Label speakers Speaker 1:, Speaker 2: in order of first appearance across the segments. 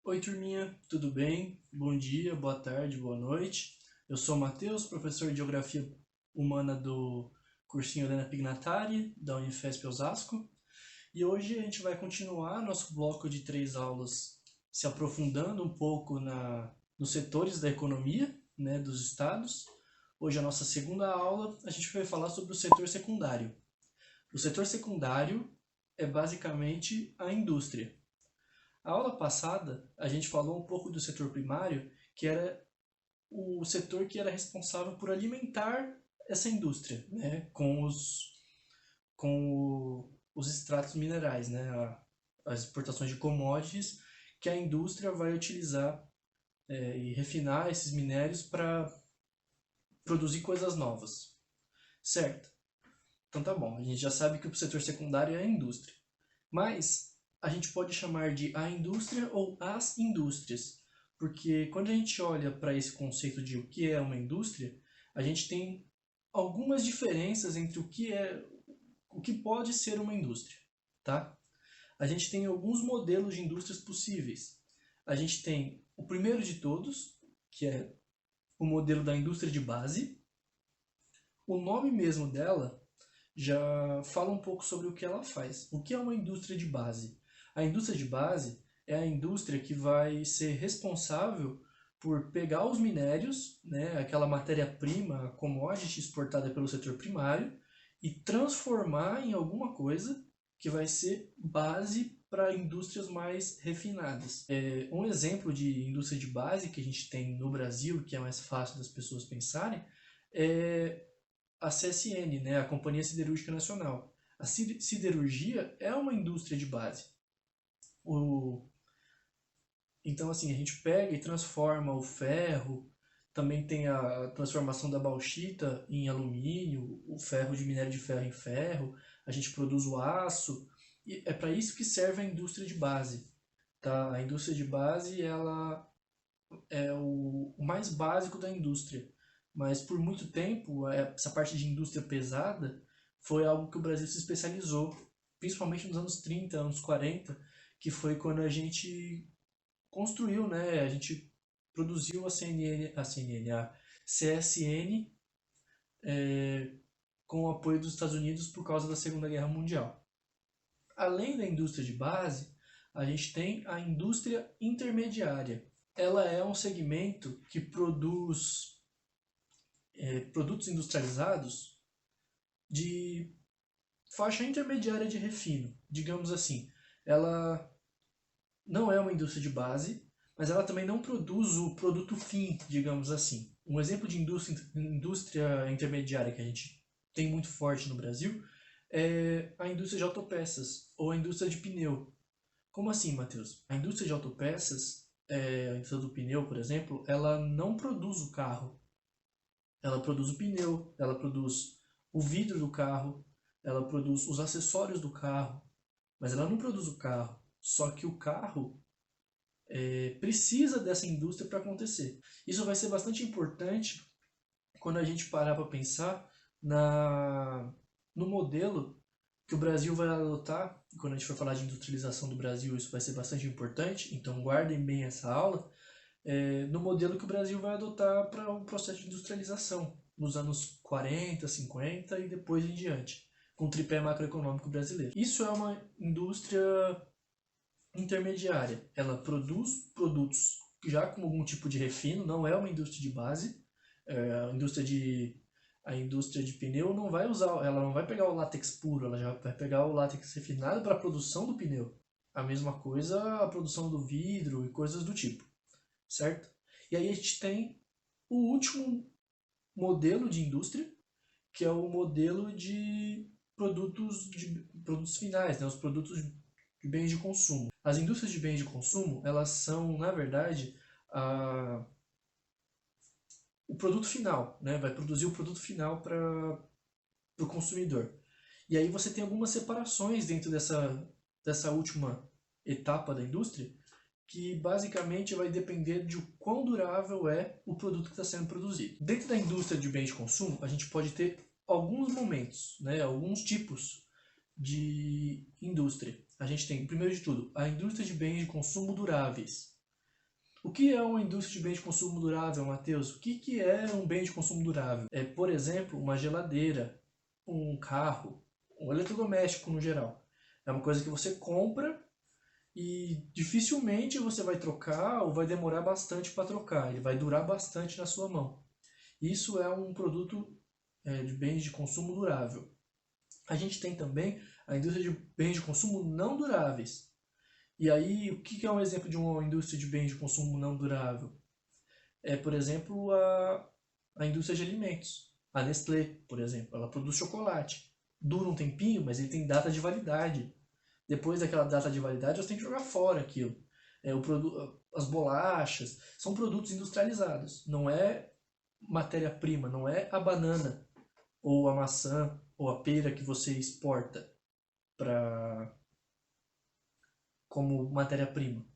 Speaker 1: Oi, turminha, tudo bem? Bom dia, boa tarde, boa noite. Eu sou o Matheus, professor de Geografia Humana do cursinho Helena Pignatari, da Unifesp Osasco. E hoje a gente vai continuar nosso bloco de 3 aulas, se aprofundando um pouco nos setores da economia, né, dos estados. Hoje a nossa segunda aula, a gente vai falar sobre o setor secundário. O setor secundário é basicamente a indústria. A aula passada, a gente falou um pouco do setor primário, que era o setor que era responsável por alimentar essa indústria, né, com os extratos minerais, né, as exportações de commodities que a indústria vai utilizar e refinar esses minérios para produzir coisas novas, certo? Então tá bom, a gente já sabe que o setor secundário é a indústria. Mas a gente pode chamar de a indústria ou as indústrias, porque quando a gente olha para esse conceito de o que é uma indústria, a gente tem algumas diferenças entre o que pode ser uma indústria, tá? A gente tem alguns modelos de indústrias possíveis. A gente tem o primeiro de todos, que é o modelo da indústria de base. O nome mesmo dela já fala um pouco sobre o que ela faz. O que é uma indústria de base? A indústria de base é a indústria que vai ser responsável por pegar os minérios, né, aquela matéria-prima, a commodity exportada pelo setor primário, e transformar em alguma coisa que vai ser base para indústrias mais refinadas. Um exemplo de indústria de base que a gente tem no Brasil, que é mais fácil das pessoas pensarem, é a CSN, né, a Companhia Siderúrgica Nacional. A siderurgia é uma indústria de base. O... Então, assim, a gente pega e transforma o ferro, também tem a transformação da bauxita em alumínio, o ferro de minério de ferro em ferro, a gente produz o aço, e é para isso que serve a indústria de base. Tá? A indústria de base ela é o mais básico da indústria. Mas por muito tempo, essa parte de indústria pesada foi algo que o Brasil se especializou, principalmente nos anos 30, anos 40, que foi quando a gente construiu, né? A gente produziu a CSN com o apoio dos Estados Unidos por causa da Segunda Guerra Mundial. Além da indústria de base, a gente tem a indústria intermediária. Ela é um segmento que produz produtos industrializados de faixa intermediária de refino, digamos assim. Ela não é uma indústria de base, mas ela também não produz o produto fim, digamos assim. Um exemplo de indústria intermediária que a gente tem muito forte no Brasil é a indústria de autopeças ou a indústria de pneu. Como assim, Matheus? A indústria de autopeças, a indústria do pneu, por exemplo, ela não produz o carro. Ela produz o pneu, ela produz o vidro do carro, ela produz os acessórios do carro, mas ela não produz o carro. Só que o carro precisa dessa indústria para acontecer. Isso vai ser bastante importante quando a gente parar para pensar no modelo que o Brasil vai adotar. E quando a gente for falar de industrialização do Brasil, isso vai ser bastante importante. Então guardem bem essa aula. No modelo que o Brasil vai adotar para o processo de industrialização nos anos 40, 50 e depois em diante, com o tripé macroeconômico brasileiro. Isso é uma indústria intermediária. Ela produz produtos já com algum tipo de refino, não é uma indústria de base. A indústria de pneu não vai usar, ela não vai pegar o látex puro, ela já vai pegar o látex refinado para a produção do pneu. A mesma coisa a produção do vidro e coisas do tipo, certo? E aí a gente tem o último modelo de indústria, que é o modelo de produtos finais, né? Os produtos de bens de consumo. As indústrias de bens de consumo, elas são, na verdade, o produto final, né? Vai produzir o produto final para o consumidor. E aí você tem algumas separações dentro dessa última etapa da indústria, que basicamente vai depender de o quão durável é o produto que está sendo produzido. Dentro da indústria de bens de consumo, a gente pode ter alguns momentos, né, alguns tipos de indústria. A gente tem, primeiro de tudo, a indústria de bens de consumo duráveis. O que é uma indústria de bem de consumo durável, Matheus? O que é um bem de consumo durável? É, por exemplo, uma geladeira, um carro, um eletrodoméstico no geral. É uma coisa que você compra e dificilmente você vai trocar ou vai demorar bastante para trocar. Ele vai durar bastante na sua mão. Isso é um produto de bens de consumo durável. A gente tem também a indústria de bens de consumo não duráveis. E aí, o que é um exemplo de uma indústria de bens de consumo não durável? É, por exemplo, a indústria de alimentos. A Nestlé, por exemplo, ela produz chocolate. Dura um tempinho, mas ele tem data de validade. Depois daquela data de validade, você tem que jogar fora aquilo. As bolachas são produtos industrializados. Não é matéria-prima, não é a banana ou a maçã ou a pera que você exporta para como matéria-prima.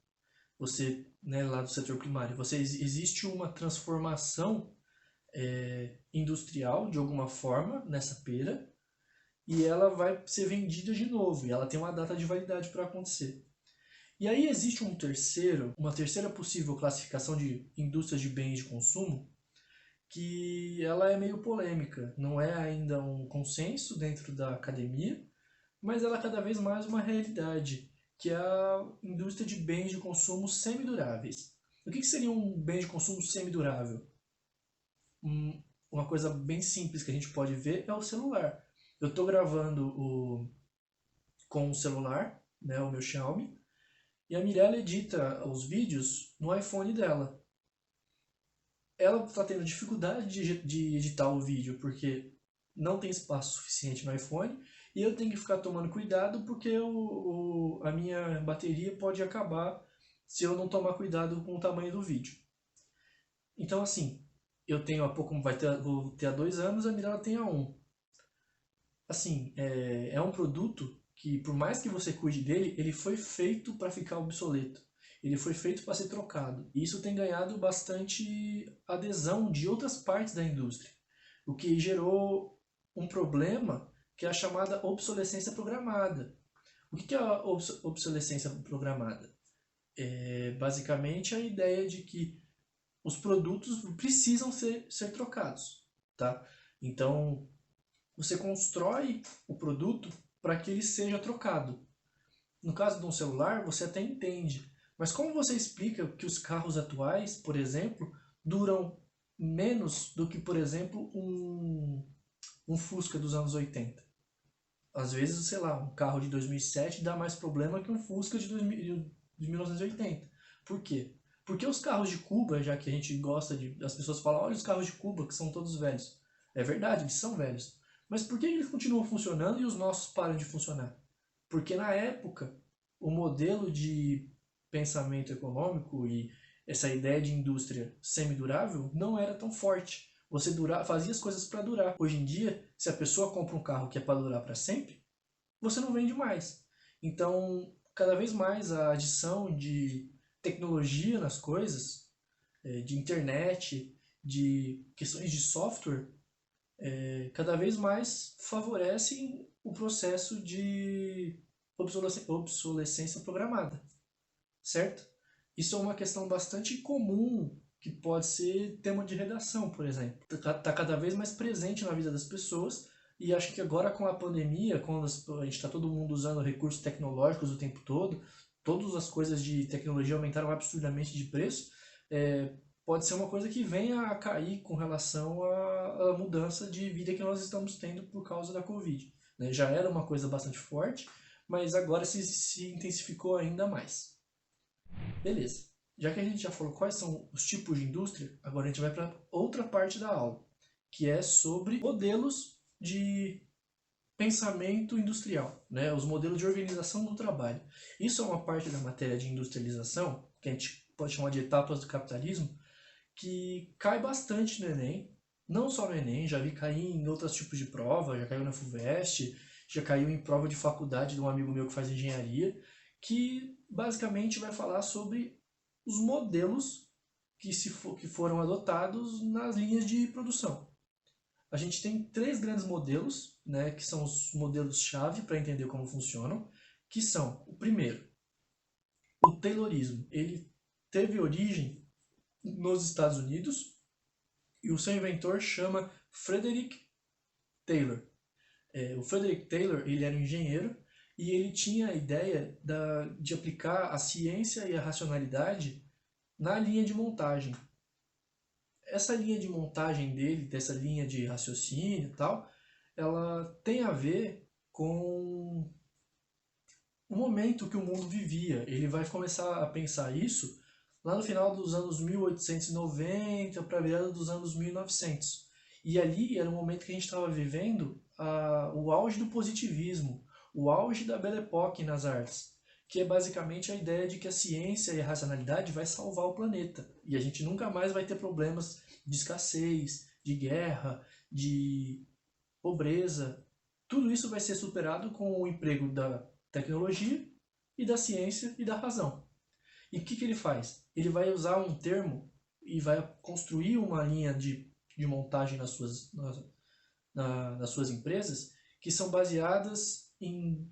Speaker 1: Você, né, lá do setor primário, existe uma transformação industrial de alguma forma nessa pera e ela vai ser vendida de novo e ela tem uma data de validade para acontecer. E aí existe uma terceira possível classificação de indústrias de bens de consumo que ela é meio polêmica, não é ainda um consenso dentro da academia, mas ela é cada vez mais uma realidade, que é a indústria de bens de consumo semiduráveis. O que seria um bem de consumo semidurável? Uma coisa bem simples que a gente pode ver é o celular. Eu estou gravando com o celular, né, o meu Xiaomi, e a Mirella edita os vídeos no iPhone dela. Ela está tendo dificuldade de editar o vídeo porque não tem espaço suficiente no iPhone e eu tenho que ficar tomando cuidado porque a minha bateria pode acabar se eu não tomar cuidado com o tamanho do vídeo. Então, assim, eu tenho há pouco, vou ter há 2 anos, a Mirella tem há 1. Assim, é um produto que, por mais que você cuide dele, ele foi feito para ficar obsoleto. Ele foi feito para ser trocado. E isso tem ganhado bastante adesão de outras partes da indústria, o que gerou um problema que é a chamada obsolescência programada. O que é a obsolescência programada? É basicamente a ideia de que os produtos precisam ser trocados, tá? Então, você constrói o produto para que ele seja trocado. No caso de um celular, você até entende. Mas como você explica que os carros atuais, por exemplo, duram menos do que, por exemplo, um Fusca dos anos 80? Às vezes, sei lá, um carro de 2007 dá mais problema que um Fusca de 1980. Por quê? Porque os carros de Cuba, já que a gente gosta de... As pessoas falam, olha os carros de Cuba, que são todos velhos. É verdade, eles são velhos. Mas por que eles continuam funcionando e os nossos param de funcionar? Porque na época, o modelo de pensamento econômico e essa ideia de indústria semidurável não era tão forte. Você fazia as coisas para durar. Hoje em dia, se a pessoa compra um carro que é para durar para sempre, você não vende mais. Então, cada vez mais a adição de tecnologia nas coisas, de internet, de questões de software, cada vez mais favorecem o processo de obsolescência programada, certo? Isso é uma questão bastante comum que pode ser tema de redação, por exemplo. Está cada vez mais presente na vida das pessoas e acho que agora com a pandemia, quando a gente está todo mundo usando recursos tecnológicos o tempo todo, todas as coisas de tecnologia aumentaram absurdamente de preço, pode ser uma coisa que venha a cair com relação à mudança de vida que nós estamos tendo por causa da Covid. Né? Já era uma coisa bastante forte, mas agora se intensificou ainda mais. Beleza. Já que a gente já falou quais são os tipos de indústria, agora a gente vai para outra parte da aula, que é sobre modelos de pensamento industrial, né? Os modelos de organização do trabalho. Isso é uma parte da matéria de industrialização, que a gente pode chamar de etapas do capitalismo, que cai bastante no Enem, não só no Enem, já vi cair em outros tipos de prova, já caiu na FUVEST, já caiu em prova de faculdade de um amigo meu que faz engenharia, que basicamente vai falar sobre os modelos que foram adotados nas linhas de produção. A gente tem 3 grandes modelos, né, que são os modelos-chave para entender como funcionam, que são, o primeiro, o Taylorismo. Ele teve origem nos Estados Unidos, e o seu inventor chama Frederick Taylor. O Frederick Taylor, ele era um engenheiro e ele tinha a ideia de aplicar a ciência e a racionalidade na linha de montagem. Essa linha de montagem dele, dessa linha de raciocínio e tal, ela tem a ver com o momento que o mundo vivia. Ele vai começar a pensar isso lá no final dos anos 1890 para a virada dos anos 1900. E ali era o momento que a gente estava vivendo o auge do positivismo, o auge da Belle Époque nas artes, que é basicamente a ideia de que a ciência e a racionalidade vai salvar o planeta. E a gente nunca mais vai ter problemas de escassez, de guerra, de pobreza. Tudo isso vai ser superado com o emprego da tecnologia e da ciência e da razão. E o que ele faz? Ele vai usar um termo e vai construir uma linha de montagem nas suas empresas que são baseadas em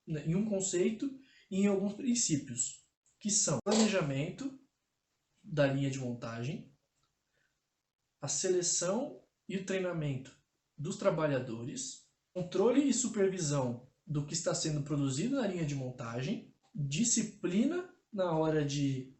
Speaker 1: um conceito e em alguns princípios, que são planejamento da linha de montagem, a seleção e o treinamento dos trabalhadores, controle e supervisão do que está sendo produzido na linha de montagem, disciplina na hora de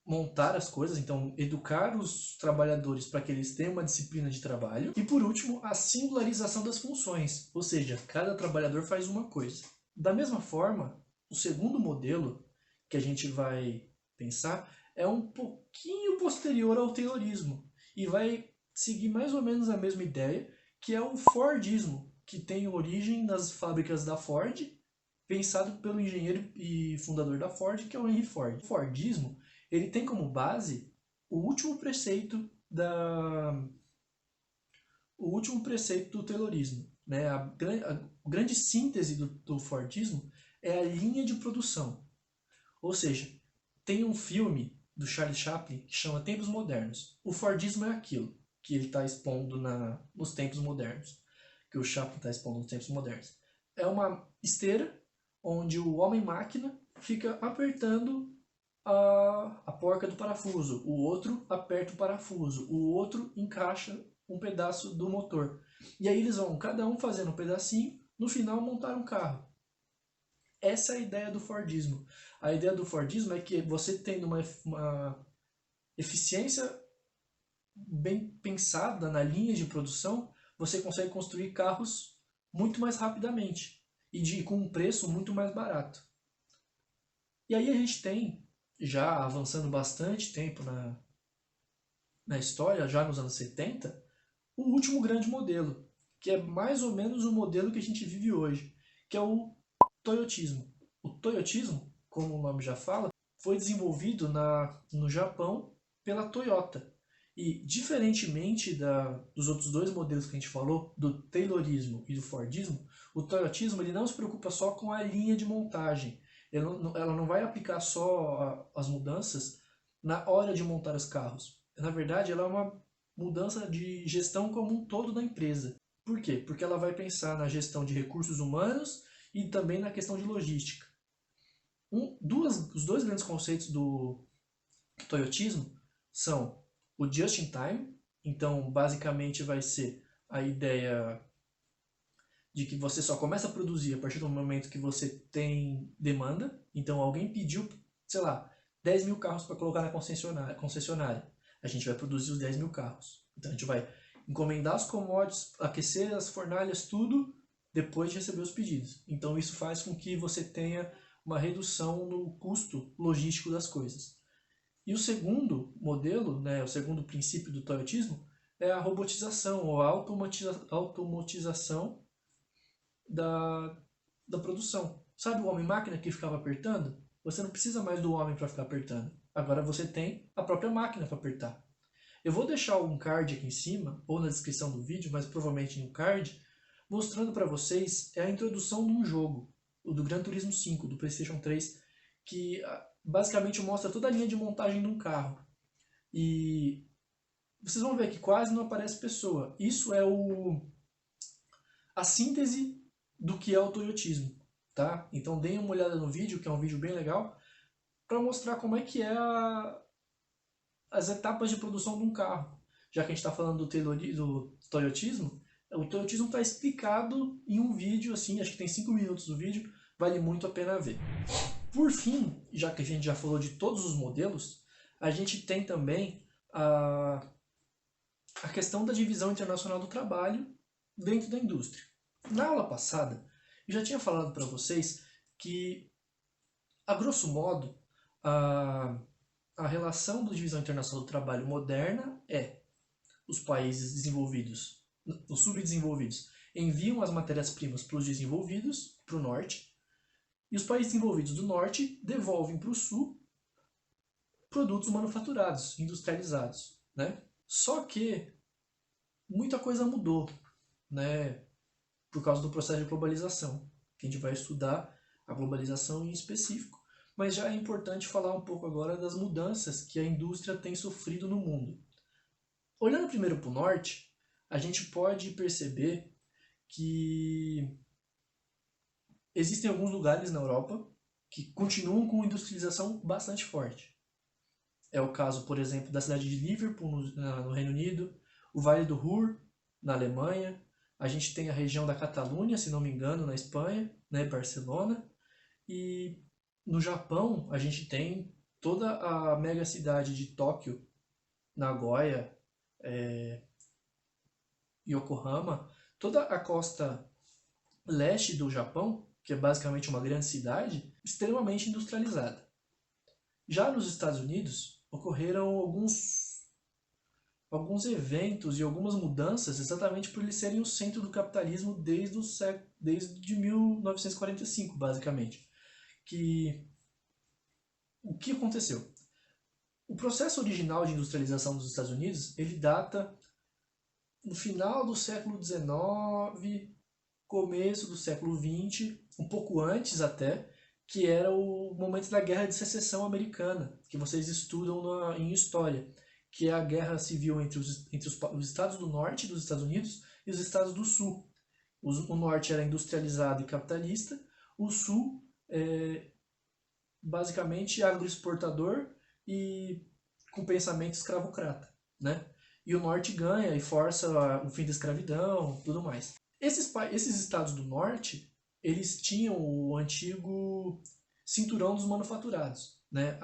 Speaker 1: montar as coisas, então educar os trabalhadores para que eles tenham uma disciplina de trabalho, e por último, a singularização das funções, ou seja, cada trabalhador faz uma coisa. Da mesma forma, o segundo modelo que a gente vai pensar é um pouquinho posterior ao Taylorismo e vai seguir mais ou menos a mesma ideia, que é o Fordismo, que tem origem nas fábricas da Ford, pensado pelo engenheiro e fundador da Ford, que é o Henry Ford. O Fordismo, ele tem como base o último preceito do Taylorismo, né? A grande síntese do Fordismo é a linha de produção. Ou seja, tem um filme do Charlie Chaplin que chama Tempos Modernos. O Fordismo é aquilo que ele está expondo nos tempos modernos, que o Chaplin está expondo nos tempos modernos. É uma esteira onde o homem-máquina fica apertando a porca do parafuso, o outro aperta o parafuso, o outro encaixa um pedaço do motor. E aí eles vão, cada um fazendo um pedacinho, no final montar um carro. Essa é a ideia do Fordismo. A ideia do Fordismo é que você tendo uma eficiência bem pensada na linha de produção, você consegue construir carros muito mais rapidamente e com um preço muito mais barato. E aí a gente tem, já avançando bastante tempo na história, já nos anos 70, o último grande modelo, que é mais ou menos o modelo que a gente vive hoje, que é o Toyotismo. O Toyotismo, como o nome já fala, foi desenvolvido no Japão pela Toyota. E, diferentemente dos outros dois modelos que a gente falou, do Taylorismo e do Fordismo, o Toyotismo ele não se preocupa só com a linha de montagem. Ela não vai aplicar só as mudanças na hora de montar os carros. Na verdade, ela é uma mudança de gestão como um todo da empresa. Por quê? Porque ela vai pensar na gestão de recursos humanos e também na questão de logística. Os dois grandes conceitos do Toyotismo são o just in time, então basicamente vai ser a ideia de que você só começa a produzir a partir do momento que você tem demanda. Então alguém pediu, sei lá, 10 mil carros para colocar na concessionária. A gente vai produzir os 10 mil carros. Então a gente vai encomendar as commodities, aquecer as fornalhas, tudo, depois de receber os pedidos. Então isso faz com que você tenha uma redução no custo logístico das coisas. E o segundo modelo, né, o segundo princípio do Toyotismo, é a robotização ou a automatização da produção. Sabe o homem-máquina que ficava apertando? Você não precisa mais do homem para ficar apertando. Agora você tem a própria máquina para apertar. Eu vou deixar um card aqui em cima, ou na descrição do vídeo, mas provavelmente no card, mostrando para vocês a introdução de um jogo, o do Gran Turismo 5, do PlayStation 3, que basicamente mostra toda a linha de montagem de um carro. E vocês vão ver que quase não aparece pessoa. Isso é a síntese do que é o Toyotismo, tá? Então deem uma olhada no vídeo, que é um vídeo bem legal, para mostrar como é que é as etapas de produção de um carro. Já que a gente está falando do toyotismo, o toyotismo está explicado em um vídeo, assim, acho que tem 5 minutos do vídeo, vale muito a pena ver. Por fim, já que a gente já falou de todos os modelos, a gente tem também a questão da divisão internacional do trabalho dentro da indústria. Na aula passada, eu já tinha falado para vocês que, a grosso modo, a relação da divisão internacional do trabalho moderna é: os países desenvolvidos, os subdesenvolvidos, enviam as matérias-primas para os desenvolvidos, para o norte, e os países desenvolvidos do norte devolvem para o sul produtos manufaturados, industrializados, né? Só que muita coisa mudou, né? Por causa do processo de globalização, que a gente vai estudar a globalização em específico, mas já é importante falar um pouco agora das mudanças que a indústria tem sofrido no mundo. Olhando primeiro para o norte, a gente pode perceber que existem alguns lugares na Europa que continuam com industrialização bastante forte. É o caso, por exemplo, da cidade de Liverpool, no Reino Unido, o Vale do Ruhr, na Alemanha. A gente tem a região da Catalunha, se não me engano, na Espanha, né, Barcelona. E no Japão, a gente tem toda a mega cidade de Tóquio, Nagoya, Yokohama, toda a costa leste do Japão, que é basicamente uma grande cidade, extremamente industrializada. Já nos Estados Unidos, ocorreram alguns eventos e algumas mudanças exatamente por eles serem o centro do capitalismo desde 1945, basicamente. O que aconteceu? O processo original de industrialização dos Estados Unidos, ele data no final do século XIX, começo do século XX, um pouco antes até, que era o momento da Guerra de Secessão Americana, que vocês estudam em História, que é a guerra civil entre os estados do norte dos Estados Unidos e os estados do sul. O norte era industrializado e capitalista, o sul basicamente agroexportador e com pensamento escravocrata, né? E o norte ganha e força o fim da escravidão, tudo mais. Esses estados do norte, eles tinham o antigo cinturão dos manufaturados, né?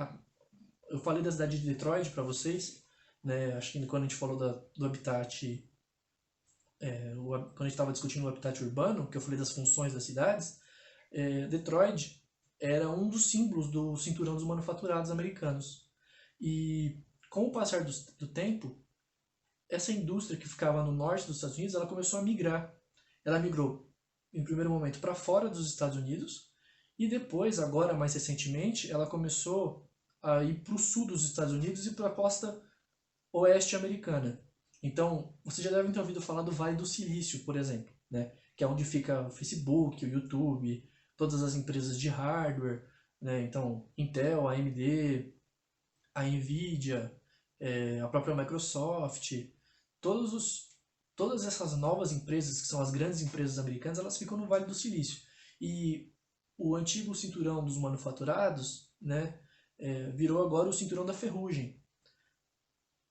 Speaker 1: Eu falei da cidade de Detroit para vocês, né? Acho que quando a gente falou do habitat, quando a gente estava discutindo o habitat urbano, que eu falei das funções das cidades, Detroit era um dos símbolos do cinturão dos manufaturados americanos. E com o passar do tempo, essa indústria que ficava no norte dos Estados Unidos, ela começou a migrar. Ela migrou, em primeiro momento, para fora dos Estados Unidos, e depois, agora mais recentemente, ela começou a ir para o sul dos Estados Unidos e para a costa oeste americana. Então, vocês já devem ter ouvido falar do Vale do Silício, por exemplo, né? Que é onde fica o Facebook, o YouTube, todas as empresas de hardware, né? Então, Intel, AMD, a Nvidia, a própria Microsoft, todas essas novas empresas, que são as grandes empresas americanas, elas ficam no Vale do Silício. E o antigo cinturão dos manufaturados, né, virou agora o cinturão da ferrugem.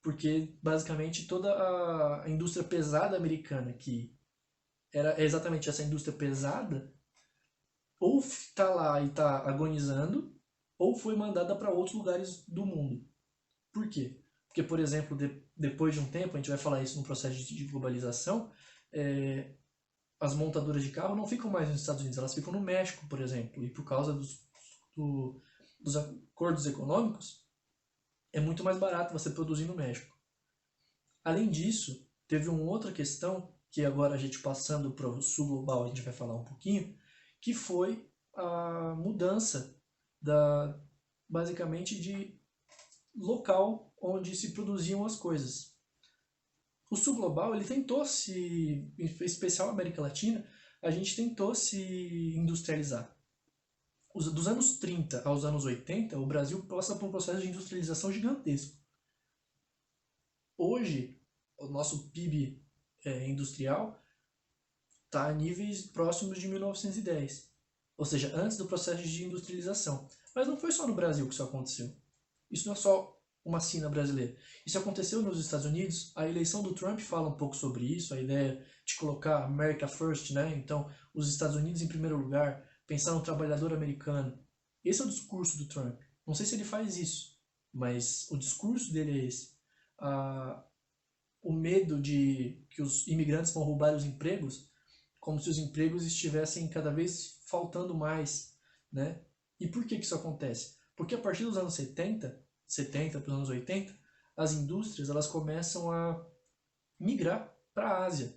Speaker 1: Porque, basicamente, toda a indústria pesada americana, que era exatamente essa indústria pesada, ou está lá e está agonizando, ou foi mandada para outros lugares do mundo. Por quê? Porque, por exemplo, depois de um tempo, a gente vai falar isso no processo de globalização, as montadoras de carro não ficam mais nos Estados Unidos, elas ficam no México, por exemplo, e por causa dos acordos econômicos, é muito mais barato você produzir no México. Além disso, teve uma outra questão, que agora a gente passando para o sul global, a gente vai falar um pouquinho, que foi a mudança basicamente de local onde se produziam as coisas. O sul global, ele tentou em especial a América Latina, a gente tentou se industrializar. Dos anos 30 aos anos 80, o Brasil passa por um processo de industrialização gigantesco. Hoje, o nosso PIB industrial está a níveis próximos de 1910, ou seja, antes do processo de industrialização. Mas não foi só no Brasil que isso aconteceu. Isso não é só uma sina brasileira. Isso aconteceu nos Estados Unidos, a eleição do Trump fala um pouco sobre isso, a ideia de colocar America First, né? Então, os Estados Unidos em primeiro lugar, pensar no trabalhador americano. Esse é o discurso do Trump. Não sei se ele faz isso, mas o discurso dele é esse. O medo de que os imigrantes vão roubar os empregos, como se os empregos estivessem cada vez faltando mais, né? E por que isso acontece? Porque a partir dos anos 70 para os anos 80, as indústrias elas começam a migrar para a Ásia.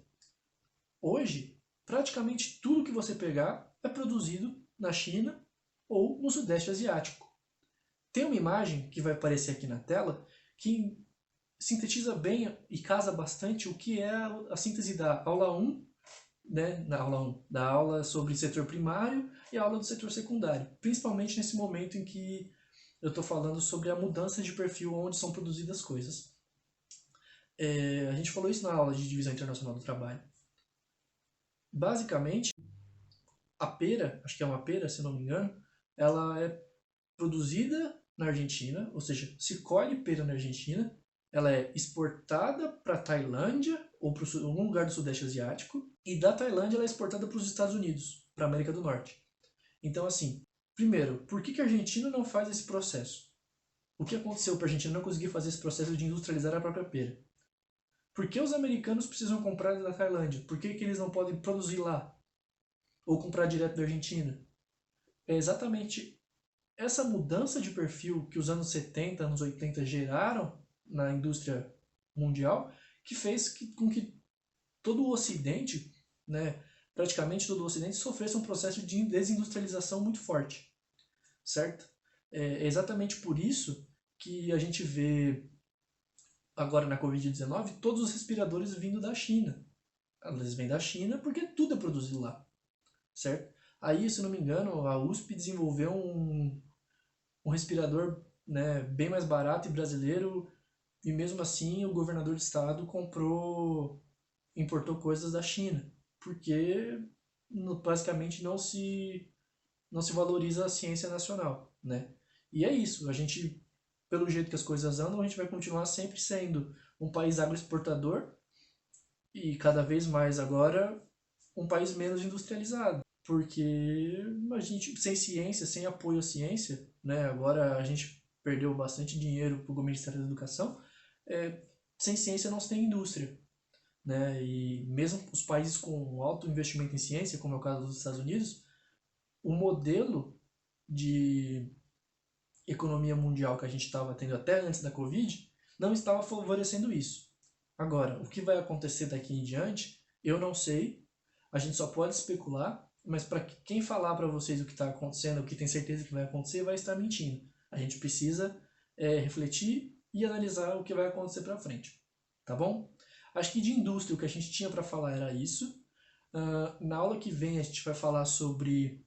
Speaker 1: Hoje, praticamente tudo que você pegar é produzido na China ou no Sudeste Asiático. Tem uma imagem que vai aparecer aqui na tela que sintetiza bem e casa bastante o que é a síntese da aula 1, né, na aula 1, da aula sobre setor primário e a aula do setor secundário, principalmente nesse momento em que eu estou falando sobre a mudança de perfil onde são produzidas coisas. A gente falou isso na aula de divisão internacional do trabalho. Basicamente, a pera, acho que é uma pera, se não me engano, ela é produzida na Argentina, ou seja, se colhe pera na Argentina, ela é exportada para a Tailândia ou para algum lugar do Sudeste Asiático, e da Tailândia ela é exportada para os Estados Unidos, para a América do Norte. Então, assim, primeiro, por que a Argentina não faz esse processo? O que aconteceu para a Argentina não conseguir fazer esse processo de industrializar a própria pera? Por que os americanos precisam comprar da Tailândia? Por que eles não podem produzir lá? Ou comprar direto da Argentina? É exatamente essa mudança de perfil que os anos 70, anos 80 geraram na indústria mundial que fez com que todo o Ocidente, né, praticamente todo o Ocidente, sofresse um processo de desindustrialização muito forte, certo? É exatamente por isso que a gente vê agora na Covid-19 todos os respiradores vindo da China. Eles vêm da China porque tudo é produzido lá, certo? Aí, se não me engano, a USP desenvolveu um respirador, né, bem mais barato e brasileiro, e mesmo assim o governador do estado importou coisas da China, porque basicamente não se valoriza a ciência nacional, né? E é isso, a gente, pelo jeito que as coisas andam, a gente vai continuar sempre sendo um país agroexportador e cada vez mais agora um país menos industrializado, porque a gente sem ciência, sem apoio à ciência, né? Agora a gente perdeu bastante dinheiro para o Ministério da Educação, sem ciência não se tem indústria, né? E mesmo os países com alto investimento em ciência, como é o caso dos Estados Unidos, o modelo de economia mundial que a gente estava tendo até antes da Covid não estava favorecendo isso. Agora, o que vai acontecer daqui em diante, eu não sei, a gente só pode especular, mas para quem falar para vocês o que está acontecendo, o que tem certeza que vai acontecer, vai estar mentindo. A gente precisa refletir e analisar o que vai acontecer para frente, tá bom? Acho que de indústria o que a gente tinha para falar era isso. Na aula que vem a gente vai falar sobre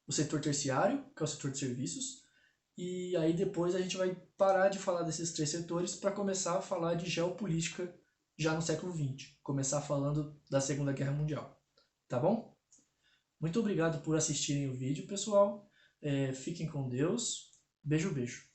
Speaker 1: o setor terciário, que é o setor de serviços, e aí depois a gente vai parar de falar desses três setores para começar a falar de geopolítica já no século XX, começar falando da Segunda Guerra Mundial, tá bom? Muito obrigado por assistirem o vídeo, pessoal. Fiquem com Deus. Beijo, beijo.